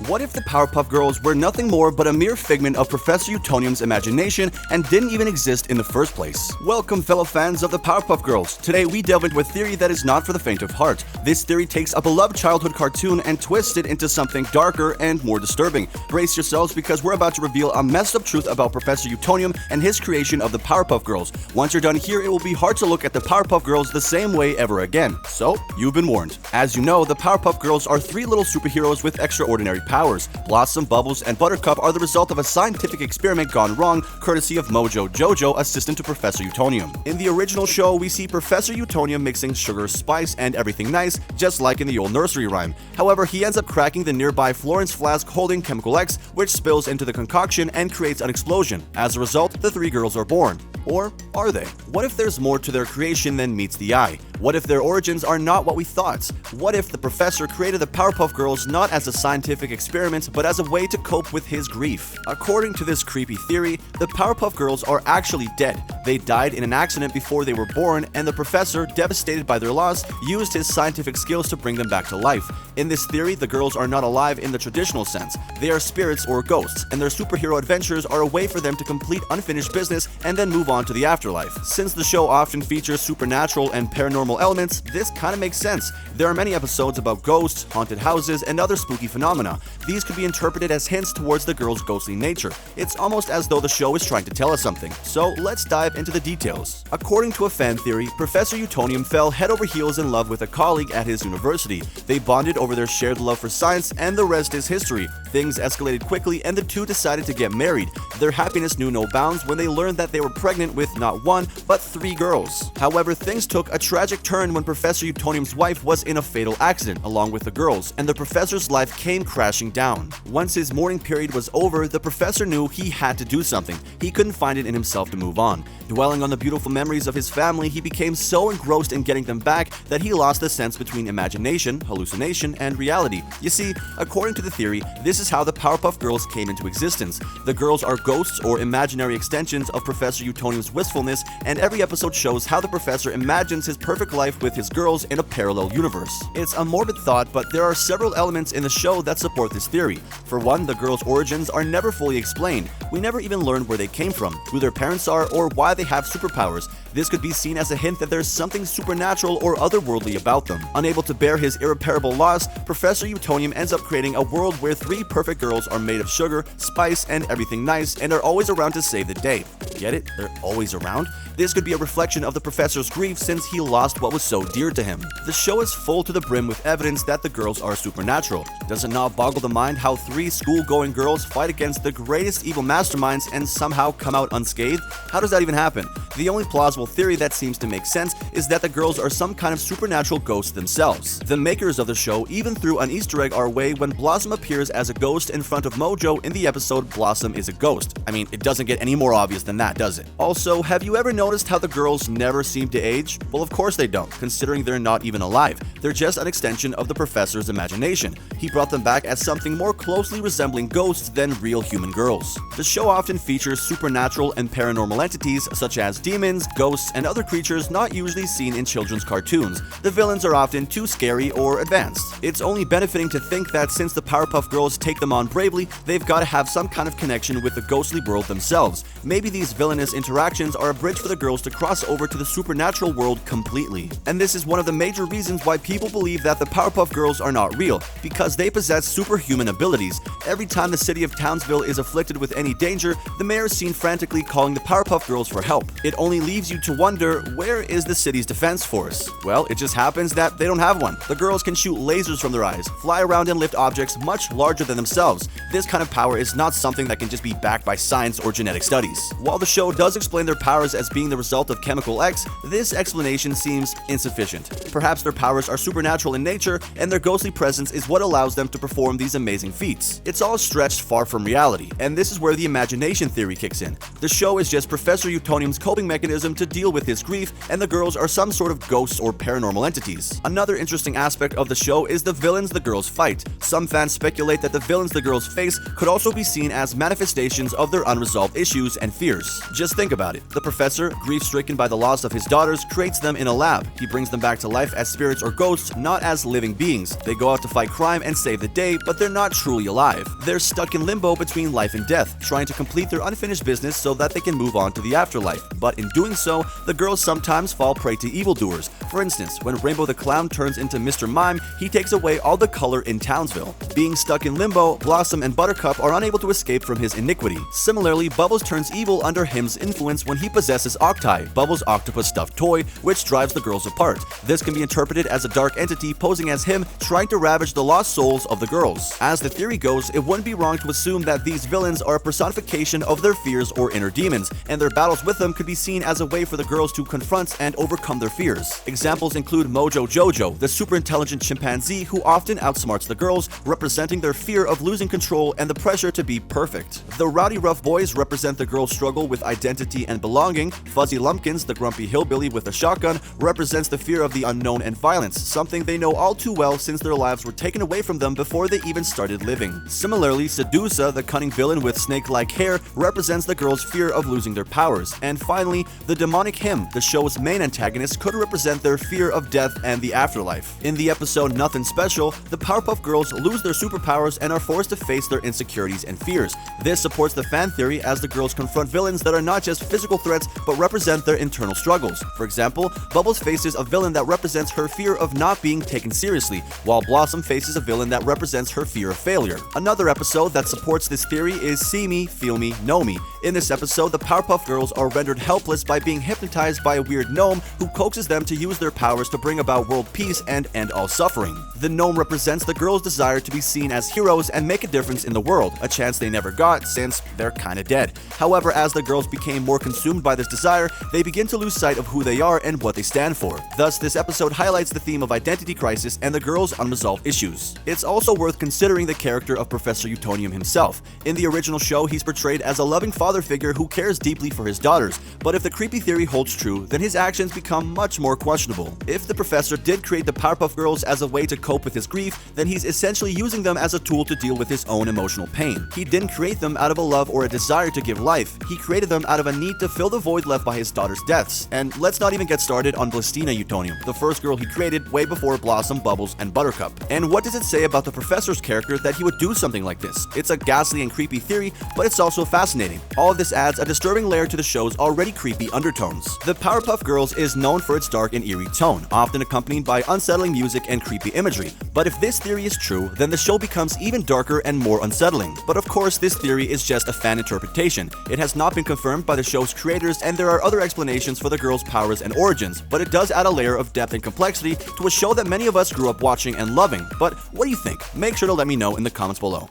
What if the Powerpuff Girls were nothing more but a mere figment of Professor Utonium's imagination and didn't even exist in the first place? Welcome, fellow fans of the Powerpuff Girls. Today we delve into a theory that is not for the faint of heart. This theory takes a beloved childhood cartoon and twists it into something darker and more disturbing. Brace yourselves because we're about to reveal a messed up truth about Professor Utonium and his creation of the Powerpuff Girls. Once you're done here, it will be hard to look at the Powerpuff Girls the same way ever again. So, you've been warned. As you know, the Powerpuff Girls are three little superheroes with extraordinary powers. Blossom, Bubbles, and Buttercup are the result of a scientific experiment gone wrong, courtesy of Mojo Jojo, assistant to Professor Utonium. In the original show, we see Professor Utonium mixing sugar, spice, and everything nice, just like in the old nursery rhyme. However, he ends up cracking the nearby Florence flask holding Chemical X, which spills into the concoction and creates an explosion. As a result, the three girls are born. Or are they? What if there's more to their creation than meets the eye? What if their origins are not what we thought? What if the professor created the Powerpuff Girls not as a scientific experiment, but as a way to cope with his grief? According to this creepy theory, the Powerpuff Girls are actually dead. They died in an accident before they were born, and the professor, devastated by their loss, used his scientific skills to bring them back to life. In this theory, the girls are not alive in the traditional sense. They are spirits or ghosts, and their superhero adventures are a way for them to complete unfinished business and then move on to the afterlife. Since the show often features supernatural and paranormal elements, this kind of makes sense. There are many episodes about ghosts, haunted houses, and other spooky phenomena. These could be interpreted as hints towards the girls' ghostly nature. It's almost as though the show is trying to tell us something. So let's dive into the details. According to a fan theory, Professor Utonium fell head over heels in love with a colleague at his university. They bonded over their shared love for science, and the rest is history. Things escalated quickly, and the two decided to get married. Their happiness knew no bounds when they learned that they were pregnant with not one, but three girls. However, things took a tragic turn when Professor Utonium's wife was in a fatal accident along with the girls, and the professor's life came crashing down. Once his mourning period was over, the professor knew he had to do something. He couldn't find it in himself to move on. Dwelling on the beautiful memories of his family, he became so engrossed in getting them back that he lost the sense between imagination, hallucination, and reality. You see, according to the theory, this is how the Powerpuff Girls came into existence. The girls are ghosts or imaginary extensions of Professor Utonium's wistfulness, and every episode shows how the professor imagines his perfect life with his girls in a parallel universe. It's a morbid thought, but there are several elements in the show that support this theory. For one, the girls' origins are never fully explained. We never even learn where they came from, who their parents are, or why they have superpowers. This could be seen as a hint that there's something supernatural or otherworldly about them. Unable to bear his irreparable loss, Professor Utonium ends up creating a world where three perfect girls are made of sugar, spice, and everything nice, and are always around to save the day. Get it? They're always around? This could be a reflection of the professor's grief since he lost what was so dear to him. The show is full to the brim with evidence that the girls are supernatural. Does it not boggle the mind how three school-going girls fight against the greatest evil masterminds and somehow come out unscathed? How does that even happen? The only plausible theory that seems to make sense is that the girls are some kind of supernatural ghosts themselves. The makers of the show even threw an Easter egg our way when Blossom appears as a ghost in front of Mojo in the episode Blossom is a Ghost. I mean, it doesn't get any more obvious than that, does it? Also, have you ever noticed how the girls never seem to age? Well, of course they don't, considering they're not even alive. They're just an extension of the professor's imagination. He brought them back as something more closely resembling ghosts than real human girls. The show often features supernatural and paranormal entities such as demons, ghosts, and other creatures not usually seen in children's cartoons. The villains are often too scary or advanced. It's only benefiting to think that since the Powerpuff Girls take them on bravely, they've got to have some kind of connection with the ghostly world themselves. Maybe these villainous interactions are a bridge for the girls to cross over to the supernatural world completely. And this is one of the major reasons why people believe that the Powerpuff Girls are not real, because they possess superhuman abilities. Every time the city of Townsville is afflicted with any danger, the mayor is seen frantically calling the Powerpuff Girls for help. It only leaves you to wonder, where is the city's defense force? Well, it just happens that they don't have one. The girls can shoot lasers from their eyes, fly around and lift objects much larger than themselves. This kind of power is not something that can just be backed by science or genetic studies. While the show does explain their powers as being the result of Chemical X, this explanation seems insufficient. Perhaps their powers are supernatural in nature, and their ghostly presence is what allows them to perform these amazing feats. It's all stretched far from reality, and this is where the imagination theory kicks in. The show is just Professor Utonium's coping mechanism to deal with his grief, and the girls are some sort of ghosts or paranormal entities. Another interesting aspect of the show is the villains the girls fight. Some fans speculate that the villains the girls face could also be seen as manifestations of their unresolved issues and fears. Just think about it. The professor, grief-stricken by the loss of his daughters, creates them in a lab. He brings them back to life as spirits or ghosts, not as living beings. They go out to fight crime and save the day, but they're not truly alive. They're stuck in limbo between life and death, trying to complete their unfinished business so that they can move on to the afterlife. But in doing so, the girls sometimes fall prey to evildoers. For instance, when Rainbow the Clown turns into Mr. Mime, he takes away all the color in Townsville. Being stuck in limbo, Blossom and Buttercup are unable to escape from his iniquity. Similarly, Bubbles turns evil under him's influence when he possesses Octai, Bubbles' octopus stuffed toy, which drives the girls apart. This can be interpreted as a dark entity posing as him, trying to ravage the lost souls of the girls. As the theory goes, it wouldn't be wrong to assume that these villains are a personification of their fears or inner demons, and their battles with them could be seen as a way for the girls to confront and overcome their fears. Examples include Mojo Jojo, the super intelligent chimpanzee who often outsmarts the girls, representing their fear of losing control and the pressure to be perfect. The Rowdy Rough Boys represent the girls' struggle with identity and belonging. Fuzzy Lumpkins, the grumpy hillbilly with a shotgun, represents the fear of the unknown and violence, something they know all too well since their lives were taken away from them before they even started living. Similarly, Sedusa, the cunning villain with snake-like hair, represents the girls' fear of losing their powers. And finally, the demonic Him, the show's main antagonist, could represent their fear of death and the afterlife. In the episode Nothing Special, the Powerpuff Girls lose their superpowers and are forced to face their insecurities and fears. This supports the fan theory as the girls confront villains that are not just physical threats but represent their internal struggles. For example, Bubbles faces a villain that represents her fear of not being taken seriously, while Blossom faces a villain that represents her fear of failure. Another episode that supports this theory is See Me, Feel Me, Know Me. In this episode, the Powerpuff Girls are rendered helpless by being hypnotized by a weird gnome who coaxes them to use their powers to bring about world peace and end all suffering. The gnome represents the girls' desire to be seen as heroes and make a difference in the world, a chance they never got since they're kinda dead. However, as the girls became more consumed by this desire, they begin to lose sight of who they are and what they stand for. Thus, this episode highlights the theme of identity crisis and the girls' unresolved issues. It's also worth considering the character of Professor Utonium himself. In the original show, he's portrayed as a loving father figure who cares deeply for his daughters, but if the creepy theory holds true, then his actions become much more questionable. If the professor did create the Powerpuff Girls as a way to cope with his grief, then he's essentially using them as a tool to deal with his own emotional pain. He didn't create them out of a love or a desire to give life. He created them out of a need to fill the void left by his daughter's deaths. And let's not even get started on Blistina Utonium, the first girl he created way before Blossom, Bubbles, and Buttercup. And what does it say about the professor's character that he would do something like this? It's a ghastly and creepy theory, but it's also fascinating. All of this adds a disturbing layer to the show's already creepy undertones. The Powerpuff Girls is known for its dark and eerie tone, often accompanied by unsettling music and creepy imagery. But if this theory is true, then the show becomes even darker and more unsettling. But of course, this theory is just a fan interpretation. It has not been confirmed by the show's creators, and there are other explanations for the girls' powers and origins, but it does add a layer of depth and complexity to a show that many of us grew up watching and loving. But what do you think? Make sure to let me know in the comments below.